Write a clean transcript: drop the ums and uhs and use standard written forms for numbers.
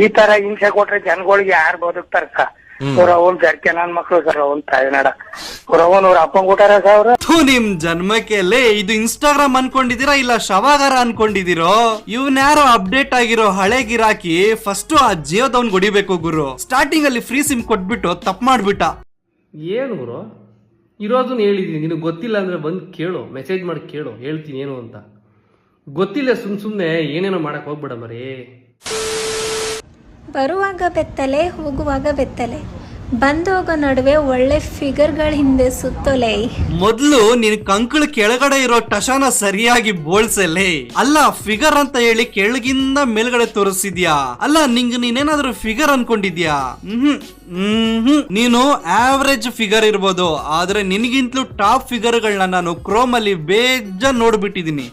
ಈ ತರ ಹಿಂಸೆ ಕೊಟ್ರೆ ಜನಗಳಿಗೆ ಯಾರು ಬದುಕ್ತಾರಕ್ಕ? ಅವ್ರವನ್ ಜರ್ಕೆ ನನ್ ಮಕ್ಳು ಸರ್, ಅವ್ನ್ ತಾಯಿನಾಡ ಅವ್ರವನ್ ಅವ್ರ ಅಪ್ಪನ್ ಕೊಟ್ಟಾರ ಅವ್ರ. ನಿಮ್ ಜನ್ಮಕ್ಕೆ ಇದು ಇನ್ಸ್ಟಾಗ್ರಾಮ್ ಅನ್ಕೊಂಡಿದೀರಾ ಇಲ್ಲ ಶವಾಗಾರ ಅನ್ಕೊಂಡಿದಿರೋ? ಇವ್ನ್ಯಾರೋ ಅಪ್ಡೇಟ್ ಆಗಿರೋ ಹಳೆ ಗಿರಾಕಿ ಫಸ್ಟ್ ಆ ಜಿಯೋದವ್ನ್ ಹೊಡಿಬೇಕು ಗುರು. ಸ್ಟಾರ್ಟಿಂಗ್ ಅಲ್ಲಿ ಫ್ರೀ ಸಿಮ್ ಕೊಟ್ಬಿಟ್ಟು ತಪ್ಪು ಮಾಡ್ಬಿಟ್ಟ. ಏನು ಗುರು ಇರೋದನ್ನ ಹೇಳಿದೀನಿ, ನಿನಗೆ ಗೊತ್ತಿಲ್ಲ ಅಂದ್ರೆ ಬಂದು ಕೇಳು, ಮೆಸೇಜ್ ಮಾಡಿ ಕೇಳು, ಹೇಳ್ತೀನಿ ಏನು ಅಂತ. ಗೊತ್ತಿಲ್ಲ ಸುಮ್ನೆ ಏನೇನೋ ಮಾಡಕ್ ಹೋಗ್ಬೇಡ ಮರಿ. ಬರುವಾಗ ಬೆತ್ತಲೆ, ಹೋಗುವಾಗ ಬೆತ್ತಲೆ, ಬಂದೋಗೋ ನಡುವೆ ಒಳ್ಳೆ ಫಿಗರ್ಗಳ ಹಿಂದೆ ಸುತ್ತೋಲೆ. ಮೊದ್ಲು ನಿನ್ ಕಂಕಳ ಕೆಳಗಡೆ ಇರೋ ಟಶಾನ ಸರಿಯಾಗಿ ಬೋಳ್ಸಲೆ. ಅಲ್ಲ ಫಿಗರ್ ಅಂತ ಹೇಳಿ ಕೆಳಗಿಂದ ಮೇಲ್ಗಡೆ ತೋರಿಸಿದ್ಯಾ? ಅಲ್ಲ ನೀನೇನಾದ್ರೂ ಫಿಗರ್ ಅನ್ಕೊಂಡಿದ್ಯಾ? ನೀನು ಆವರೇಜ್ ಫಿಗರ್ ಇರ್ಬೋದು, ಆದ್ರೆ ನಿನಗಿಂತಲೂ ಟಾಪ್ ಫಿಗರ್ ಗಳನ್ನ ನಾನು ಕ್ರೋಮ್ ಅಲ್ಲಿ ಬೇಜ ನೋಡ್ಬಿಟ್ಟಿದೀನಿ.